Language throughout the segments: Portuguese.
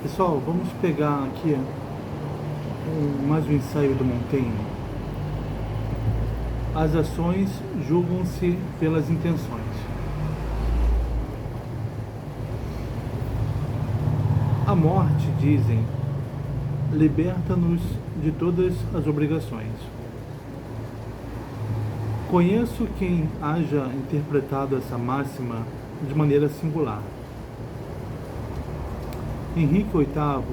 Pessoal, vamos pegar aqui mais um ensaio do Montaigne. As ações julgam-se pelas intenções. A morte, dizem, liberta-nos de todas as obrigações. Conheço quem haja interpretado essa máxima de maneira singular. Henrique VIII,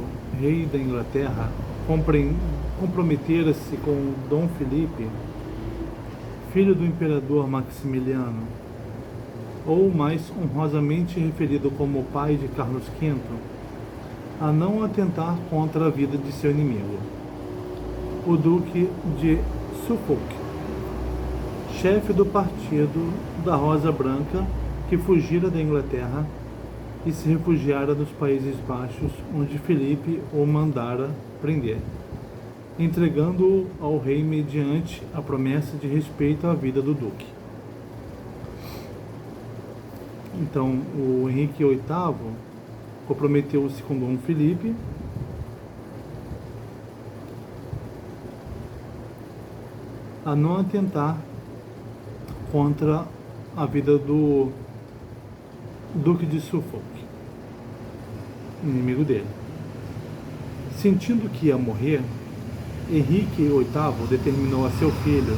rei da Inglaterra, comprometera-se com Dom Felipe, filho do imperador Maximiliano, ou mais honrosamente referido como pai de Carlos V, a não atentar contra a vida de seu inimigo, o Duque de Suffolk, chefe do partido da Rosa Branca, que fugira da Inglaterra e se refugiara nos Países Baixos, onde Felipe o mandara prender, entregando-o ao rei mediante a promessa de respeito à vida do duque. Então, o Henrique VIII comprometeu-se com Dom Felipe a não atentar contra a vida do Duque de Suffolk, inimigo dele. Sentindo que ia morrer, Henrique VIII determinou a seu filho,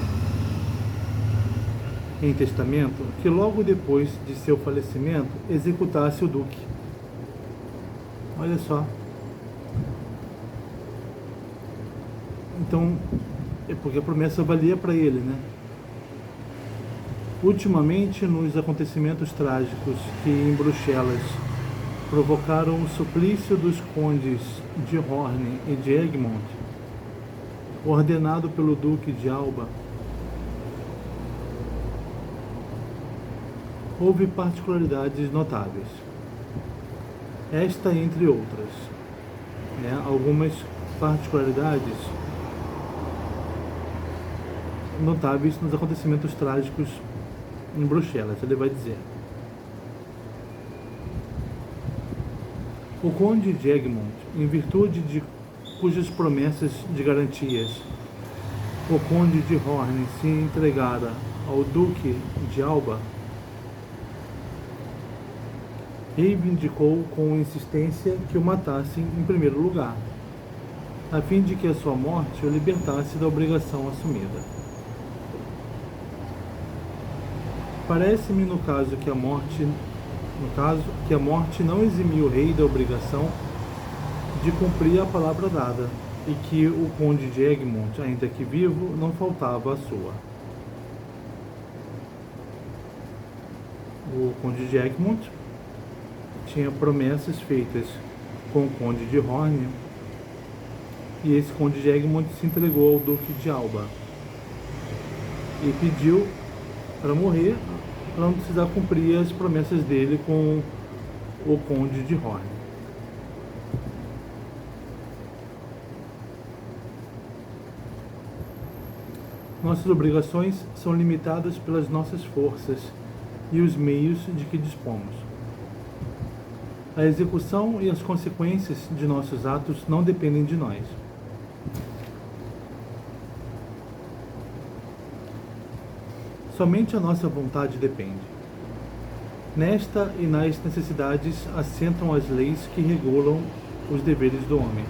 em testamento, que logo depois de seu falecimento executasse o duque. Olha só. Então, é porque a promessa valia para ele, né? Ultimamente, nos acontecimentos trágicos que em Bruxelas provocaram o suplício dos condes de Horne e de Egmont, ordenado pelo Duque de Alba, houve particularidades notáveis. Esta, entre outras, algumas particularidades notáveis nos acontecimentos trágicos em Bruxelas, ele vai dizer. O conde de Egmont, em virtude de cujas promessas de garantias o conde de Horne se entregara ao duque de Alba, reivindicou com insistência que o matassem em primeiro lugar, a fim de que a sua morte o libertasse da obrigação assumida. Parece-me no caso que a morte não eximiu o rei da obrigação de cumprir a palavra dada, e que o conde de Egmont, ainda que vivo, não faltava a sua. O conde de Egmont tinha promessas feitas com o conde de Horne, e esse conde de Egmont se entregou ao duque de Alba e pediu para morrer, para não precisar cumprir as promessas dele com o conde de Horne. Nossas obrigações são limitadas pelas nossas forças e os meios de que dispomos. A execução e as consequências de nossos atos não dependem de nós. Somente a nossa vontade depende. Nesta e nas necessidades assentam as leis que regulam os deveres do homem.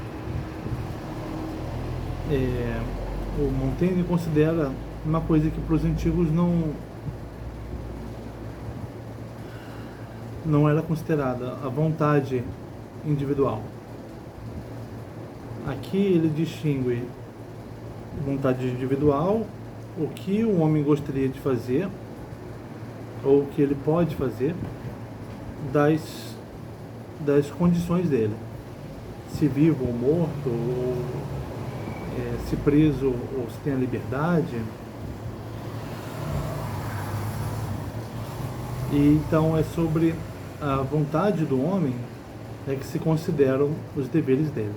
O Montaigne considera uma coisa que para os antigos não era considerada a vontade individual. Aqui ele distingue vontade individual, o que o homem gostaria de fazer, ou o que ele pode fazer, das condições dele. Se vivo ou morto, ou se preso ou se tem a liberdade. E então é sobre a vontade do homem que se consideram os deveres dele.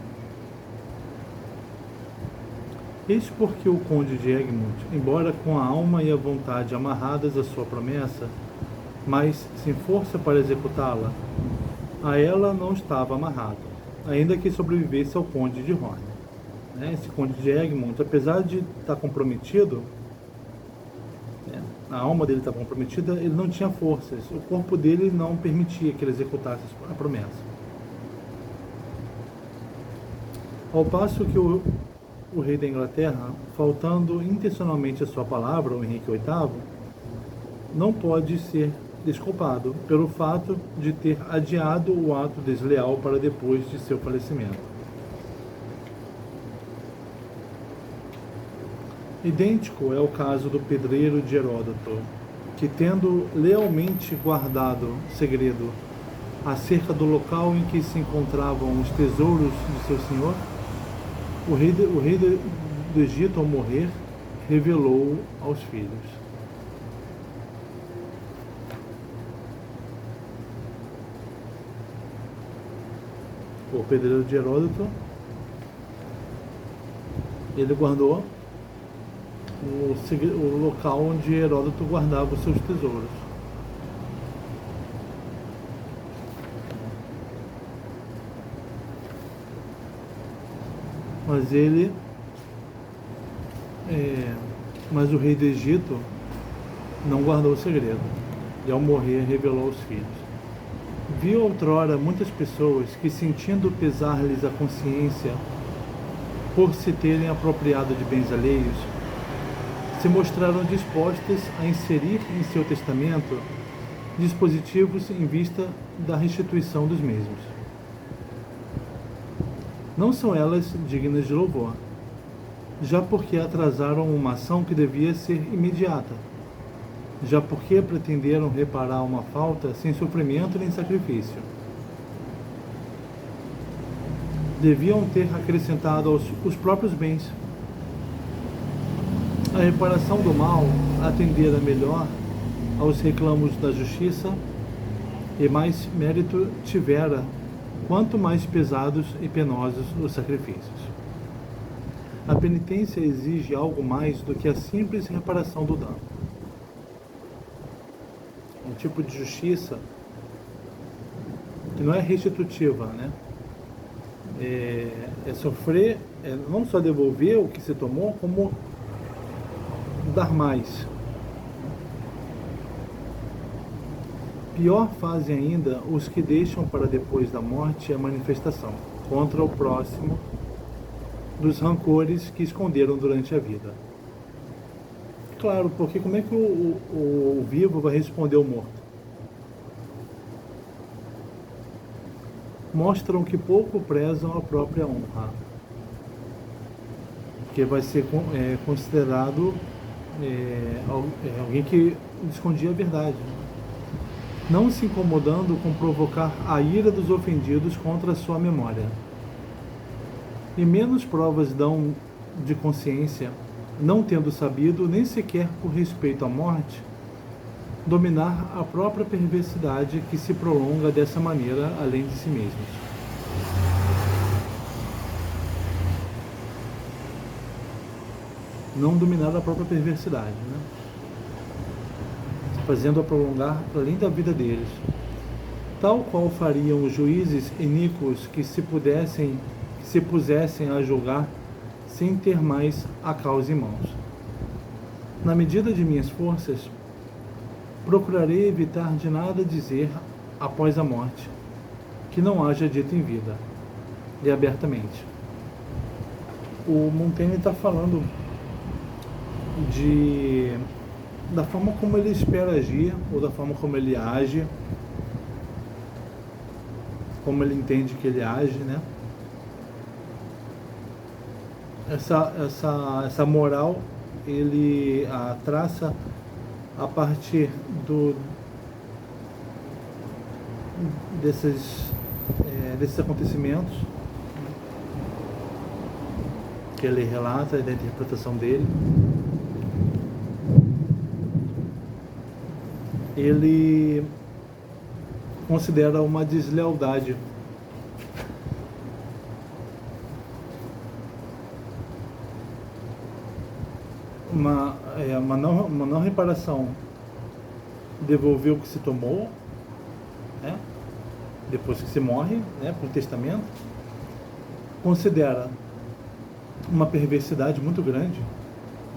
Eis porque o conde de Egmont, embora com a alma e a vontade amarradas à sua promessa, mas sem força para executá-la, a ela não estava amarrado. ainda que sobrevivesse ao conde de Horn. Esse conde de Egmont, apesar de estar comprometido, a alma dele estava comprometida, ele não tinha forças, o corpo dele não permitia que ele executasse a promessa. Ao passo que o rei da Inglaterra, faltando intencionalmente a sua palavra, o Henrique VIII, não pode ser desculpado pelo fato de ter adiado o ato desleal para depois de seu falecimento. Idêntico é o caso do pedreiro de Heródoto, que, tendo lealmente guardado segredo acerca do local em que se encontravam os tesouros de seu senhor, o rei do Egito, ao morrer, revelou aos filhos. O pedreiro de Heródoto, ele guardou o local onde Heródoto guardava os seus tesouros. Mas o rei do Egito não guardou o segredo, e ao morrer revelou aos filhos. Viu outrora muitas pessoas que, sentindo pesar-lhes a consciência por se terem apropriado de bens alheios, se mostraram dispostas a inserir em seu testamento dispositivos em vista da restituição dos mesmos. Não são elas dignas de louvor, já porque atrasaram uma ação que devia ser imediata, já porque pretenderam reparar uma falta sem sofrimento nem sacrifício. Deviam ter acrescentado os próprios bens. A reparação do mal atendera melhor aos reclamos da justiça e mais mérito tivera quanto mais pesados e penosos os sacrifícios. A penitência exige algo mais do que a simples reparação do dano. Um tipo de justiça que não é restitutiva, é sofrer, não só devolver o que se tomou, como dar mais. Pior fazem ainda os que deixam para depois da morte a manifestação contra o próximo dos rancores que esconderam durante a vida. Claro, porque como é que o vivo vai responder ao morto? Mostram que pouco prezam a própria honra, que vai ser considerado alguém que escondia a verdade, não se incomodando com provocar a ira dos ofendidos contra a sua memória. E menos provas dão de consciência, não tendo sabido, nem sequer por respeito à morte, dominar a própria perversidade que se prolonga dessa maneira além de si mesmos. Não dominar a própria perversidade, fazendo-a prolongar além da vida deles, tal qual fariam os juízes iníquos que se pusessem a julgar sem ter mais a causa em mãos. Na medida de minhas forças, procurarei evitar de nada dizer após a morte que não haja dito em vida e abertamente. O Montaigne está falando da forma como ele espera agir, ou da forma como ele age, como ele entende que ele age, Essa moral ele a traça a partir desses acontecimentos que ele relata, da interpretação dele. Ele considera uma deslealdade uma não reparação, devolver o que se tomou, depois que se morre, por testamento, considera uma perversidade muito grande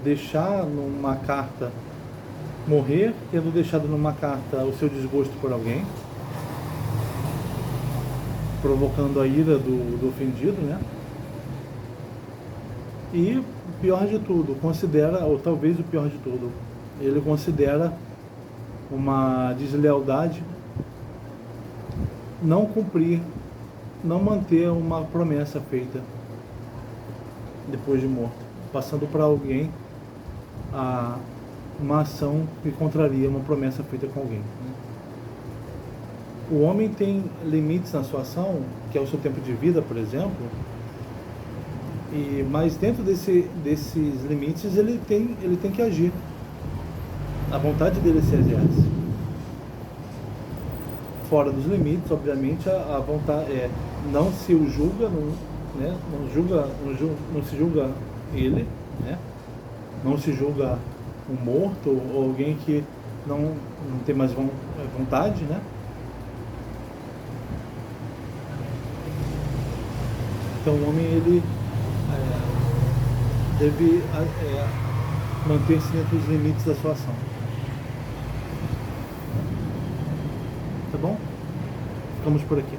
deixar numa carta morrer, tendo deixado numa carta o seu desgosto por alguém, provocando a ira do ofendido, né? E pior de tudo, considera, ou talvez o pior de tudo, ele considera uma deslealdade não cumprir, não manter uma promessa feita depois de morto, passando para alguém uma ação que contraria uma promessa feita com alguém. O homem tem limites na sua ação, que é o seu tempo de vida, por exemplo, mas dentro desses limites ele tem que agir. A vontade dele se exerce. Fora dos limites, obviamente, a vontade não se o julga, não se julga ele, né? Não se julga um morto ou alguém que não tem mais vontade, né? Então o homem ele deve manter-se dentro dos limites da sua ação. Tá bom? Ficamos por aqui.